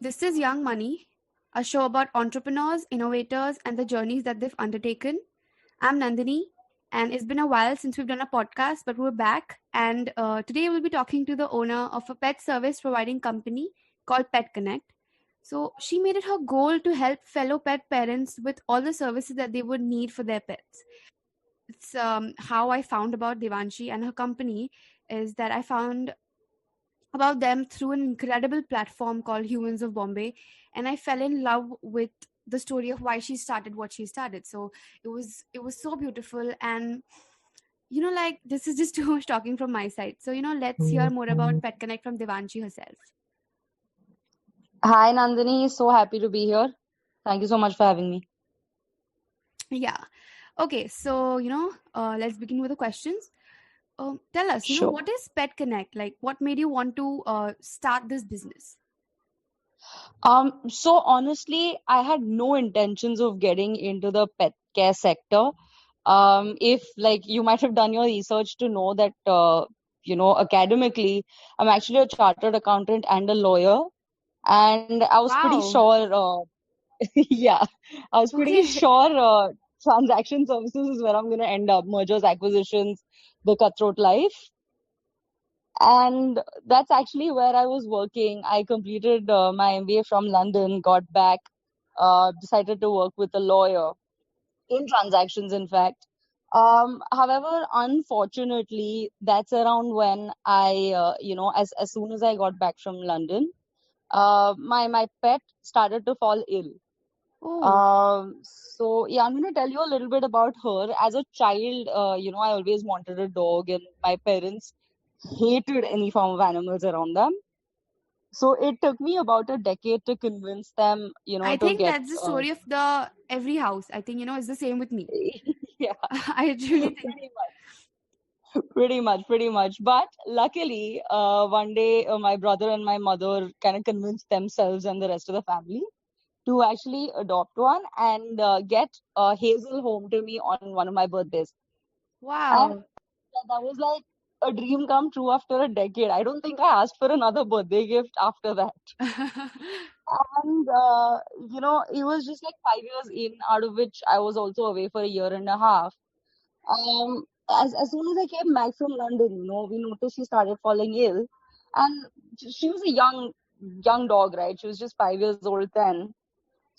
this is Young Money, a show about entrepreneurs, innovators, and the journeys that they've undertaken. I'm Nandini, and it's been a while since we've done a podcast, but we're back. And today we'll be talking to the owner of a pet service providing company called PetKonnect. So she made it her goal to help fellow pet parents with all the services that they would need for their pets. It's how I found about Devanshi and her company is that I found about them through an incredible platform called Humans of Bombay, and I fell in love with the story of why she started what she started. So it was so beautiful, and like this is just too much talking from my side. So let's hear more about PetKonnect from Devanshi herself. Hi, Nandini. So happy to be here. Thank you so much for having me. Yeah. Okay. So let's begin with the questions. Tell us, Sure. what is PetKonnect? Like, what made you want to start this business? So honestly, I had no intentions of getting into the pet care sector. If like you might have done your research to know that academically, I'm actually a chartered accountant and a lawyer, and I was pretty Wow. sure, yeah, I was pretty Okay. sure transaction services is where I'm gonna end up, mergers, acquisitions, the cutthroat life. And that's actually where I was working. I completed my MBA from London, got back, decided to work with a lawyer in transactions, in fact. However, unfortunately, that's around when as soon as I got back from London, my pet started to fall ill. Oh. So yeah, I'm gonna tell you a little bit about her. As a child, I always wanted a dog, and my parents hated any form of animals around them. So it took me about a decade to convince them, I to think get, that's the story of the every house. I think it's the same with me. yeah, I really think. pretty much. But luckily, one day, my brother and my mother kind of convinced themselves and the rest of the family to actually adopt one and get Hazel home to me on one of my birthdays. And Wow. that was like a dream come true after a decade. I don't think I asked for another birthday gift after that. And it was just like 5 years in, out of which I was also away for a year and a half. As soon as I came back from London, we noticed she started falling ill, and she was a young dog, right? She was just 5 years old then.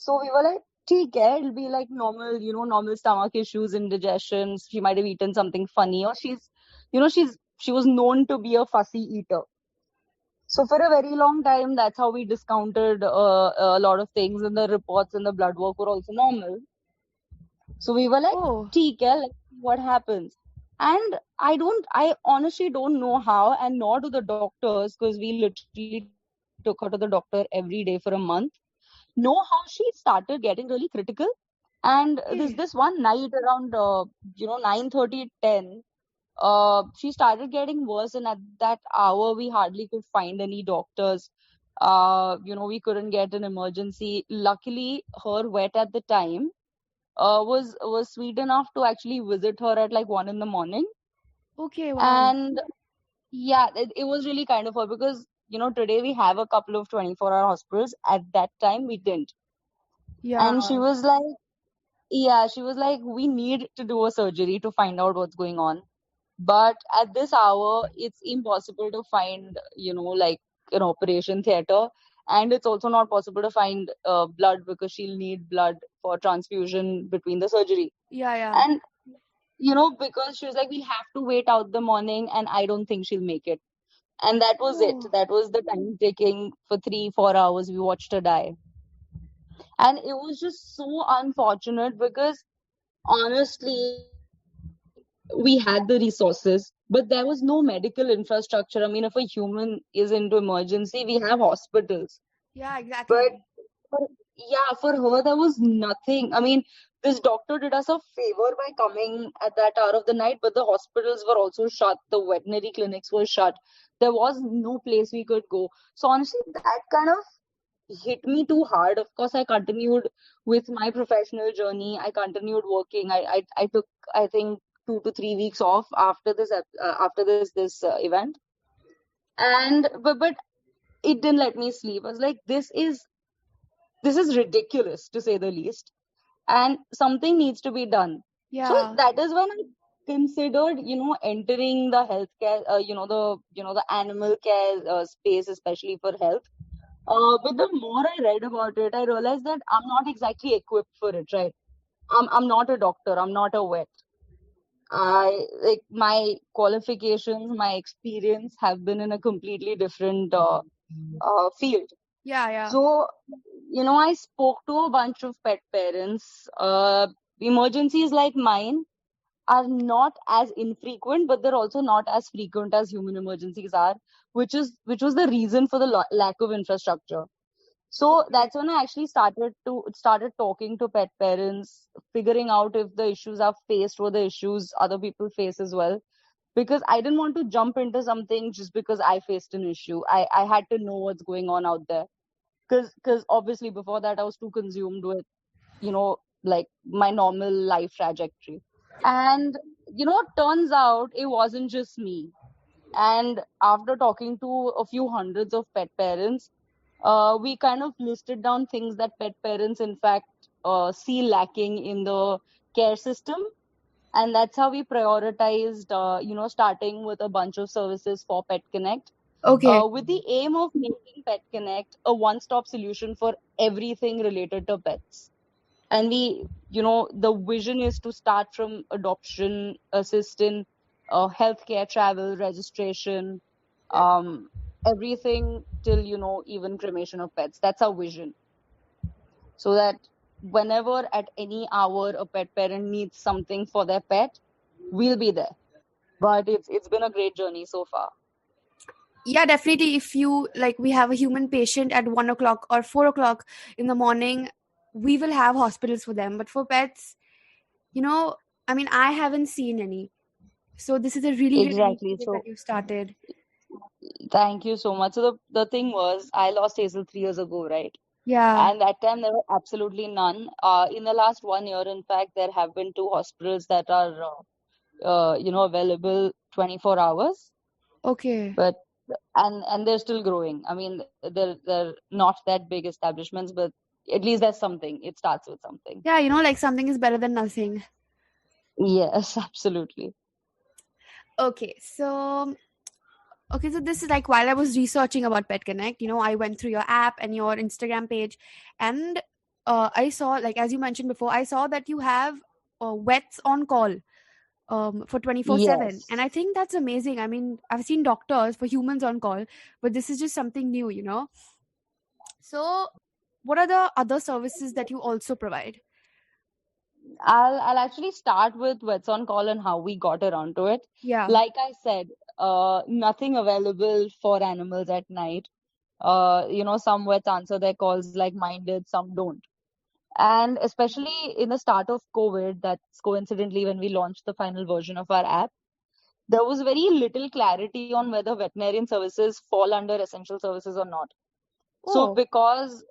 So we were like, "ठीक है, it'll be like normal, normal stomach issues, indigestion. She might have eaten something funny, or she was known to be a fussy eater." So for a very long time, that's how we discounted a lot of things, and the reports and the blood work were also normal. So we were like, Oh. "ठीक है, let's see what happens." And I honestly don't know how, and nor do the doctors, because we literally took her to the doctor every day for a month. Know how she started getting really critical. And this Okay. one night around 9:30, 10, she started getting worse, and at that hour we hardly could find any doctors. We couldn't get an emergency. Luckily, her vet at the time was sweet enough to actually visit her at like 1 in the morning. Okay. Wow. And yeah, it was really kind of her, because today we have a couple of 24-hour hospitals. At that time we didn't. Yeah. And she was like, yeah, she was like, we need to do a surgery to find out what's going on. But at this hour, it's impossible to find, like an operation theater. And it's also not possible to find blood, because she'll need blood for transfusion between the surgery. Yeah. Yeah. And, because she was like, we'll have to wait out the morning, and I don't think she'll make it. And that was it. Oh. That was the time taking for 3-4 hours. We watched her die. And it was just so unfortunate, because honestly, we had the resources, but there was no medical infrastructure. I mean, if a human is into emergency, we have hospitals. Yeah. But Exactly. for, yeah, for her, there was nothing. I mean, this doctor did us a favor by coming at that hour of the night, but the hospitals were also shut. The veterinary clinics were shut. There was no place we could go. So honestly, that kind of hit me too hard. Of course, I continued with my professional journey. I continued working. I took, I think, 2 to 3 weeks off after this event, and but it didn't let me sleep. I was like, this is this is ridiculous to say the least, and something needs to be done. So Yeah. that is when I considered, entering the healthcare, the animal care space, especially for health. But the more I read about it, I realized that I'm not exactly equipped for it, right? I'm not a doctor, I'm not a vet. I like my qualifications, my experience have been in a completely different field. Yeah, yeah. So, I spoke to a bunch of pet parents. Emergencies like mine are not as infrequent, but they're also not as frequent as human emergencies are, which was the reason for the lack of infrastructure. So Okay. that's when I actually started talking to pet parents, figuring out if the issues I've faced were the issues other people face as well. Because I didn't want to jump into something just because I faced an issue. I had to know what's going on out there. Because obviously before that I was too consumed with, like my normal life trajectory. And turns out it wasn't just me. And after talking to a few hundreds of pet parents, we kind of listed down things that pet parents, in fact, see lacking in the care system. And that's how we prioritized, starting with a bunch of services for PetKonnect, Okay. with the aim of making PetKonnect a one-stop solution for everything related to pets. And the vision is to start from adoption, assistance, healthcare, travel, registration, um, everything till, even cremation of pets. That's our vision. So that whenever at any hour a pet parent needs something for their pet, we'll be there. But it's been a great journey so far. Yeah, definitely. If you like, we have a human patient at 1 o'clock or 4 o'clock in the morning, we will have hospitals for them. But for pets, you know, I mean, I haven't seen any. So this is a really great Exactly. initiative that So you started. thank you so much. So the thing was, I lost Hazel 3 years ago, right? Yeah. And that time there were absolutely none. In the last 1 year, in fact, there have been two hospitals that are, available 24 hours. Okay. But and they're still growing. I mean, they're not that big establishments, but at least there's something. It starts with something. Yeah, like something is better than nothing. Yes, absolutely. Okay, so this is like while I was researching about PetConnect, I went through your app and your Instagram page, and I saw, like as you mentioned before, I saw that you have vets on call for 24/7, and Yes. I think that's amazing. I mean, I've seen doctors for humans on call, but this is just something new. So what are the other services that you also provide? I'll actually start with Vets on Call and how we got around to it. Yeah. Like I said, nothing available for animals at night. Some vets answer their calls like mine did, some don't. And especially in the start of COVID, that's coincidentally when we launched the final version of our app, there was very little clarity on whether veterinarian services fall under essential services or not. So Oh. because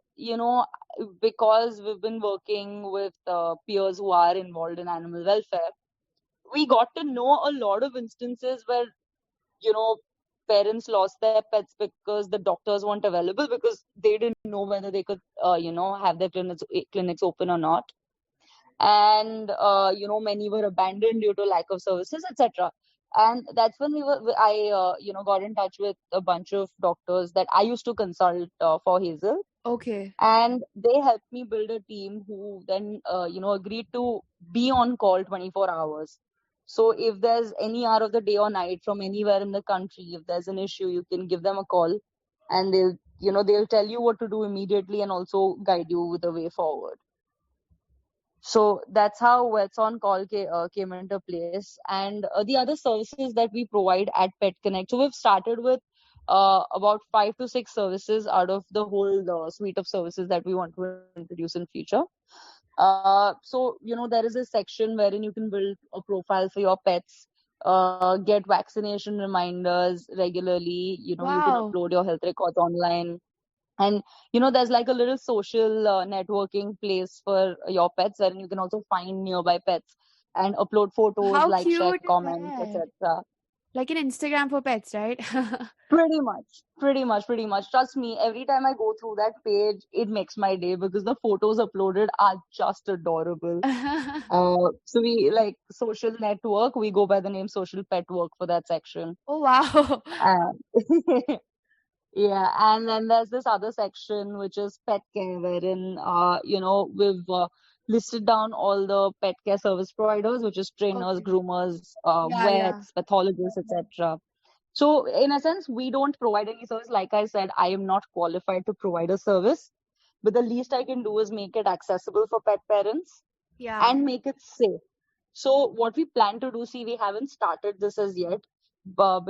we've been working with peers who are involved in animal welfare, we got to know a lot of instances where, you know, parents lost their pets because the doctors weren't available because they didn't know whether they could, have their clinics open or not. And, many were abandoned due to lack of services, etc. And that's when I, got in touch with a bunch of doctors that I used to consult for Hazel, Okay. and they helped me build a team who then agreed to be on call 24 hours. So if there's any hour of the day or night from anywhere in the country, if there's an issue, you can give them a call, and they'll tell you what to do immediately and also guide you with the way forward. So that's how Vets on Call came into place. And the other services that we provide at PetKonnect. So we've started with about 5 to 6 services out of the whole suite of services that we want to introduce in future. So there is a section wherein you can build a profile for your pets, get vaccination reminders regularly. You can Wow. upload your health records online, and there's like a little social networking place for your pets wherein you can also find nearby pets and upload photos, How like, share, cute is comment, that? etc. Like an Instagram for pets, right? Pretty much, pretty much, pretty much. Trust me, every time I go through that page, it makes my day because the photos uploaded are just adorable. So we like social network, we go by the name social pet work for that section. Oh wow. And yeah, and then there's this other section which is pet care, wherein we've listed down all the pet care service providers, which is trainers, Okay. groomers, Yeah, yeah. vets, pathologists, etc. So in a sense, we don't provide any service. Like I said, I am not qualified to provide a service, but the least I can do is make it accessible for pet parents Yeah. and make it safe. So what we plan to do, see, we haven't started this as yet,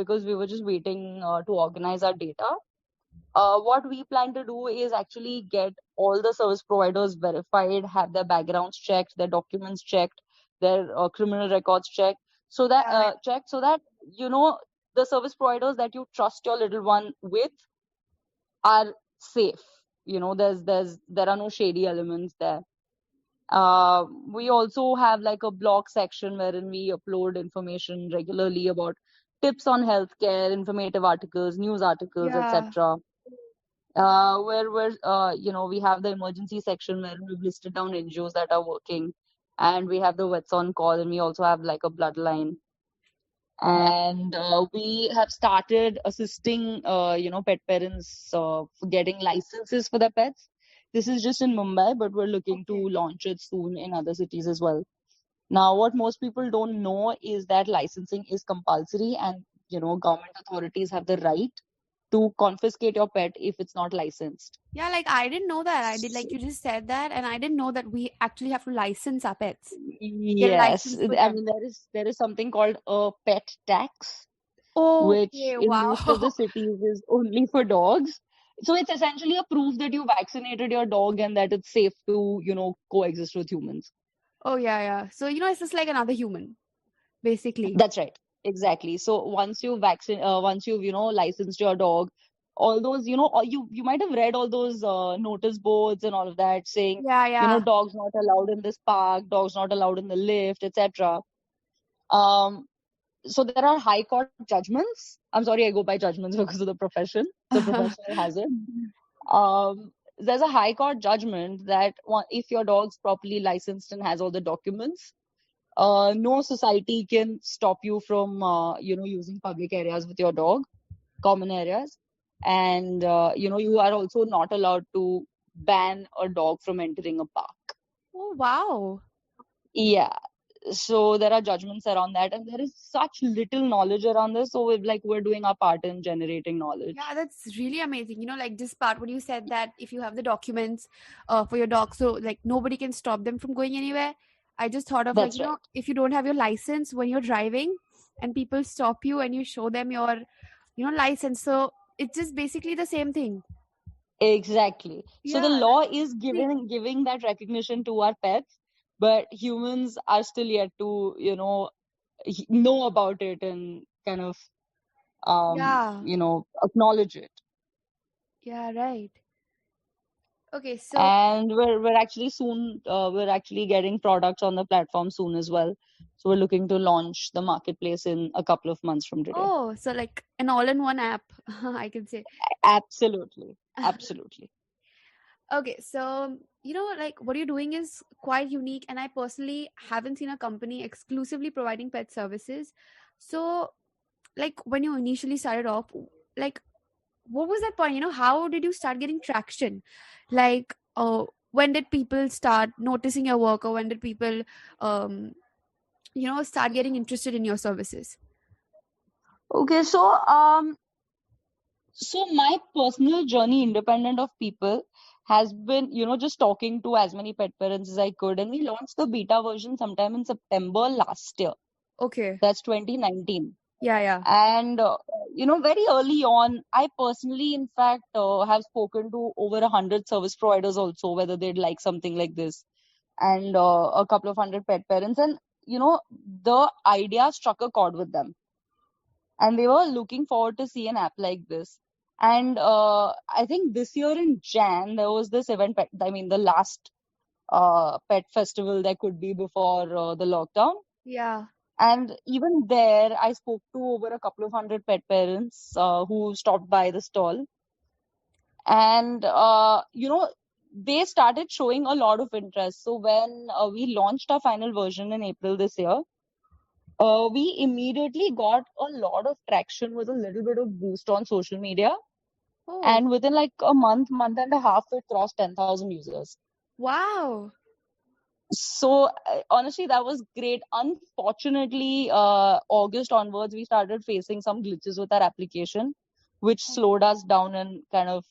because we were just waiting to organize our data. What we plan to do is actually get all the service providers verified, have their backgrounds checked, their documents checked, their criminal records Yeah, right. checked, so that you know the service providers that you trust your little one with are safe. There are no shady elements there. We also have like a blog section wherein we upload information regularly about tips on healthcare, informative articles, news articles, Yeah. etc. We have the emergency section where we've listed down NGOs that are working, and we have the vets on call, and we also have like a bloodline. And we have started assisting, pet parents getting licenses for their pets. This is just in Mumbai, but we're looking to Okay. launch it soon in other cities as well. Now, what most people don't know is that licensing is compulsory, and government authorities have the right to confiscate your pet if it's not licensed. Yeah, like I didn't know that. I did like you just said that, and I didn't know that we actually have to license our pets. Get a Yes, license for I them. mean there is something called a pet tax, which Okay, in most of the wow. cities is only for dogs. So it's essentially a proof that you vaccinated your dog and that it's safe to, coexist with humans. Oh yeah, yeah. So it's just like another human, basically. That's right. Exactly. So once you've, licensed your dog, all those, or you might have read all those notice boards and all of that saying, Yeah, yeah. dogs not allowed in this park, dogs not allowed in the lift, etc. Um, so there are high court judgments. I'm sorry, I go by judgments because of the profession. It's a professional hazard. There's a high court judgment that if your dog's properly licensed and has all the documents, no society can stop you from using public areas with your dog, common areas, and you are also not allowed to ban a dog from entering a park. Oh wow. Yeah, so there are judgments around that, and there is such little knowledge around this, so we're doing our part in generating Yeah, knowledge. that's really amazing. Like this part when you said that if you have the documents for your dog, so like nobody can stop them from going anywhere. I just thought of like, That's right. if you don't have your license when you're driving and people stop you and you show them your, license. So it's just basically the same thing. Exactly. So the Yeah, law that's is amazing. giving that recognition to our pets, but humans are still yet to, know about it and kind of, Yeah. acknowledge it. Yeah, right. Okay, so And we're actually getting products on the platform soon as well. So we're looking to launch the marketplace in a couple of months from today. oh, so like an all-in-one app, I can say. Absolutely. Absolutely. Okay, so like what you're doing is quite unique, and I personally haven't seen a company exclusively providing pet services. So, like when you initially started off, like what was that point? How did you start getting traction? Like, when did people start noticing your work, or when did people, um, start getting interested in your services? Okay, so my personal journey, independent of people, has been, just talking to as many pet parents as I could. And we launched the beta version sometime in September last year. Okay. That's 2019. Yeah, yeah, And, very early on, I personally, in fact, have spoken to over 100 service providers also, whether they'd like something like this, and a couple of hundred pet parents. And, the idea struck a chord with them, and they were looking forward to see an app like this. And I think this year in Jan there was this event. I mean, the last pet festival there could be before the lockdown, yeah. And even there, I spoke to over a couple of hundred pet parents who stopped by the stall. And, they started showing a lot of interest. So when we launched our final version in April this year, we immediately got a lot of traction with a little bit of boost on social media. Oh, And within like a month and a half, it crossed 10,000 users. wow. So honestly, that was great. Unfortunately, August onwards, we started facing some glitches with our application, which slowed us down and kind of,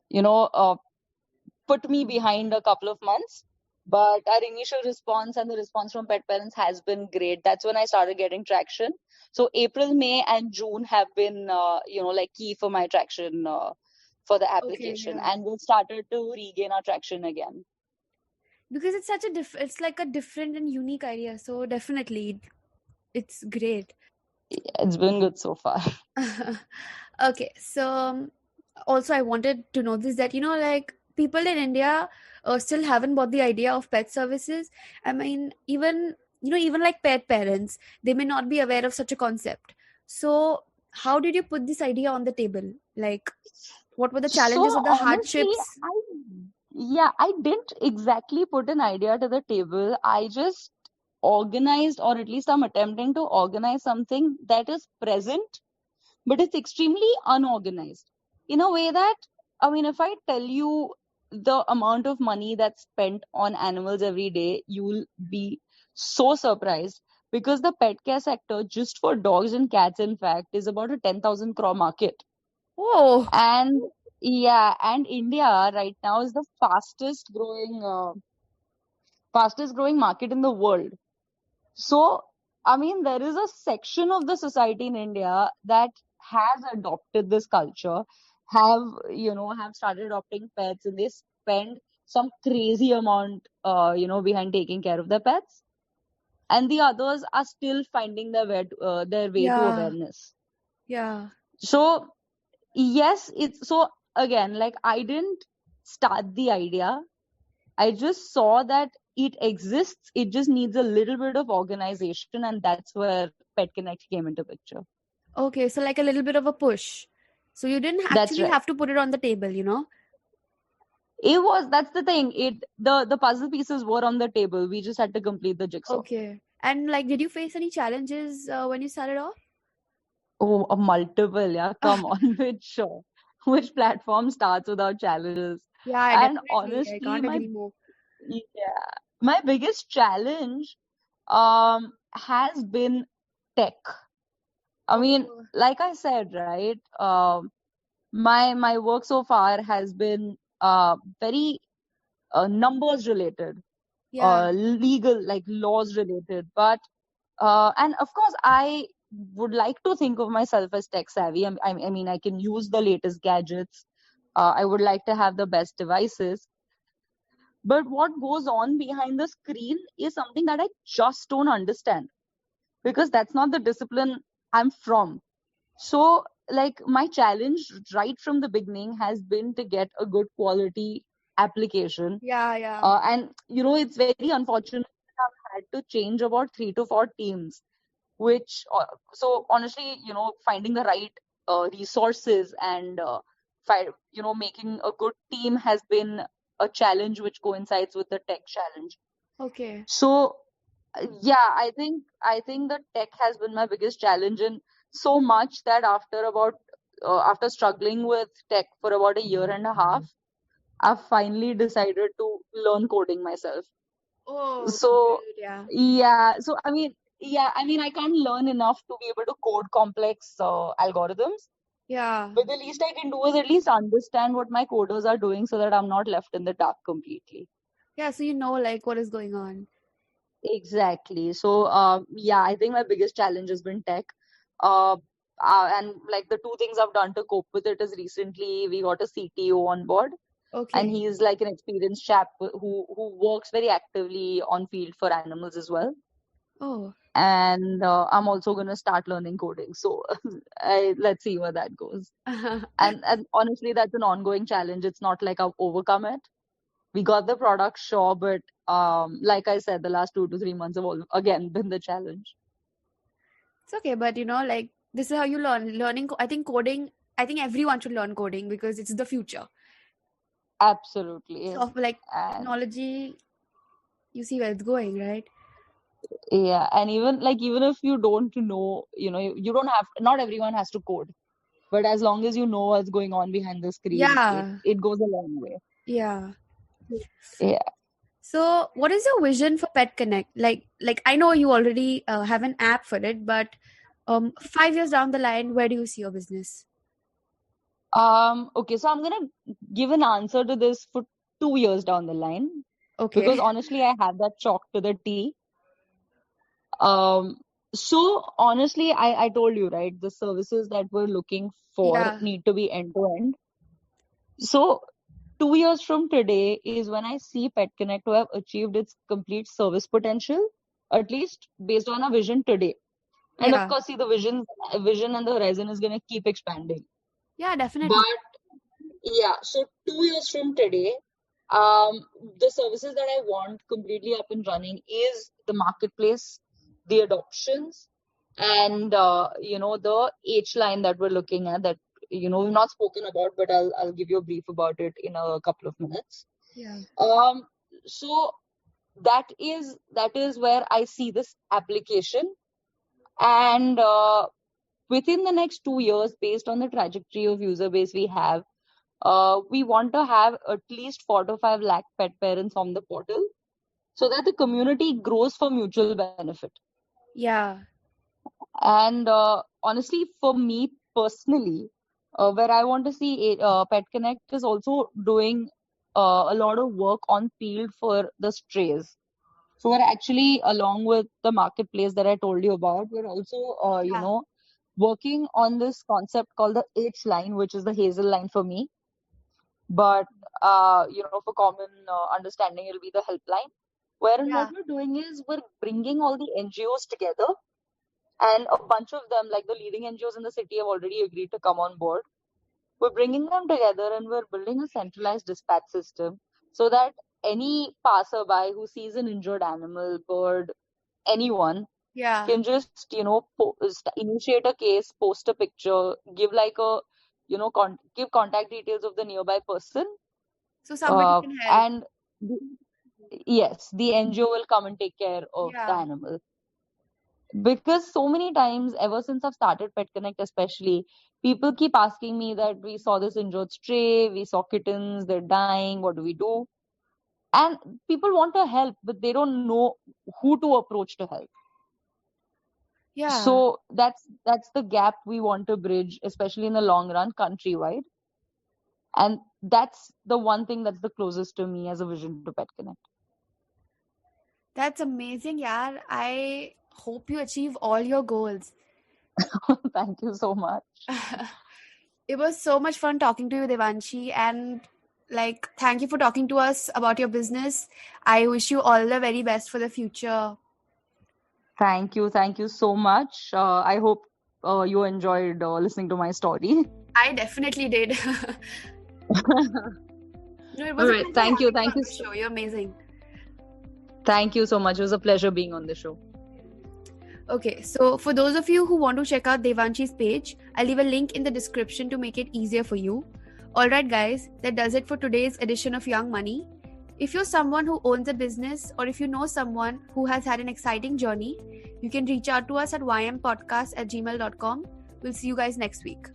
you know, uh, put me behind a couple of months. But our initial response and the response from pet parents has been great. That's when I started getting traction. So April, May, and June have been, like key for my traction for the Okay, application, yeah. and we started to regain our traction again. Because it's such a it's like a different and unique idea. So definitely, it's great. It's been good so far. Okay, so also I wanted to know this, that like people in India still haven't bought the idea of pet services. I mean, even like pet parents, they may not be aware of such a concept. So how did you put this idea on the table? Like, what were the So challenges or the honestly, hardships? I didn't exactly put an idea to the table. I just organized, or at least I'm attempting to organize something that is present, but it's extremely unorganized. In a way that, I mean, if I tell you the amount of money that's spent on animals every day, you'll be so surprised, because the pet care sector, just for dogs and cats, in fact, is about a 10,000 crore market. Oh, And yeah, and India right now is the fastest growing market in the world. So, I mean, there is a section of the society in India that has adopted this culture, have, have started adopting pets, and they spend some crazy amount, behind taking care of their pets. And the others are still finding their way to yeah, awareness. yeah. So, yes, it's so again, like I didn't start the idea. I just saw that it exists. It just needs a little bit of organization, and that's where PetKonnect came into picture. Okay, so like a little bit of a push. So you didn't That's actually right. have to put it on the table. That's the thing. The puzzle pieces were on the table. We just had to complete the jigsaw. Okay. And like, did you face any challenges when you started off? Oh, a multiple, yeah. Come on, which platform starts without challenges? Yeah, And definitely. I honestly, can't agree more. my biggest challenge has been tech. I mean, Oh, like I said, right? My work so far has been very numbers related, yeah. legal, like laws related. But and of course, I would like to think of myself as tech savvy. I mean, I can use the latest gadgets. I would like to have the best devices. But what goes on behind the screen is something that I just don't understand, because that's not the discipline I'm from. So, like, my challenge right from the beginning has been to get a good quality application. Yeah, yeah. And, it's very unfortunate that I've had to change about 3 to 4 teams, which, so honestly, finding the right resources and, making a good team has been a challenge which coincides with the tech challenge. Okay. So, yeah, I think the tech has been my biggest challenge, and so much that after struggling with tech for about a year and a half, I've finally decided to learn coding myself. Oh, So good. Yeah. I can't learn enough to be able to code complex algorithms. Yeah. But the least I can do is at least understand what my coders are doing, so that I'm not left in the dark completely. Yeah. So you know, like, what is going on. Exactly. So, yeah, I think my biggest challenge has been tech. Uh, and like the two things I've done to cope with it is recently we got a CTO on board, and Okay. he's like an experienced chap who works very actively on field for animals as well. Oh. And I'm also gonna start learning coding. So, let's see where that goes. And honestly, that's an ongoing challenge. It's not like I've overcome it, We got the product, sure, but like I said, the last 2 to 3 months have all again been the challenge. It's okay, but like this is how you learn. I think coding. I think everyone should learn coding because it's the future. Absolutely. So, like And technology, you see where it's going, right? yeah, and even if you don't know, you don't have, not everyone has to code, but as long as you know what's going on behind the screen, it Yeah, it goes a long way. yeah. Yeah. So, what is your vision for PetKonnect? Like I know you already have an app for it, but 5 years down the line, where do you see your business? Okay, so I'm gonna give an answer to this for 2 years down the line, because Okay. honestly, I have that chalk to the T. Um, so honestly, I told you, right, the services that we're looking for Yeah, need to be end to end. So 2 years from today is when I see PetConnect to have achieved its complete service potential, at least based on our vision today. And of yeah, course, see, the vision and the horizon is gonna keep expanding. yeah, definitely. But yeah, so 2 years from today, um, the services that I want completely up and running is the marketplace, the adoptions, and the H line that we're looking at, that we've not spoken about, but I'll give you a brief about it in a couple of minutes. Yeah, Um, so that is where I see this application, and within the next 2 years, based on the trajectory of user base we have, we want to have at least 4 to 5 lakh pet parents on the portal, so that the community grows for mutual benefit. yeah, And honestly, for me personally, where I want to see Pet Connect is also doing a lot of work on field for the strays. So we're actually, along with the marketplace that I told you about, we're also, yeah, working on this concept called the H line, which is the hazel line for me. But for common understanding, it'll be the helpline. Wherein what yeah, we're doing is we're bringing all the NGOs together, and a bunch of them, like the leading NGOs in the city, have already agreed to come on board. We're bringing them together, and we're building a centralized dispatch system, so that any passerby who sees an injured animal, bird, anyone yeah. can just, initiate a case, post a picture, give like a, give contact details of the nearby person, So somebody can help. and yes, the NGO will come and take care of the Yeah, animal. Because so many times, ever since I've started Pet Connect, especially, people keep asking me that we saw this injured stray, we saw kittens, they're dying, what do we do? And people want to help, but they don't know who to approach to help. yeah. So that's the gap we want to bridge, especially in the long run, countrywide. And that's the one thing that's the closest to me as a vision to Pet Connect. That's amazing, yeah. I hope you achieve all your goals. Thank you so much. It was so much fun talking to you, Devanshi, and like thank you for talking to us about your business. I wish you all the very best for the future. Thank you so much. I hope you enjoyed listening to my story. I definitely did. No, it All was a right. pleasure Thank you. having you Thank on you. the show. You're amazing. Thank you so much. It was a pleasure being on the show. Okay, so for those of you who want to check out Devanshi's page, I'll leave a link in the description to make it easier for you. Alright, guys, that does it for today's edition of Young Money. If you're someone who owns a business, or if you know someone who has had an exciting journey, you can reach out to us at ympodcast@gmail.com. We'll see you guys next week.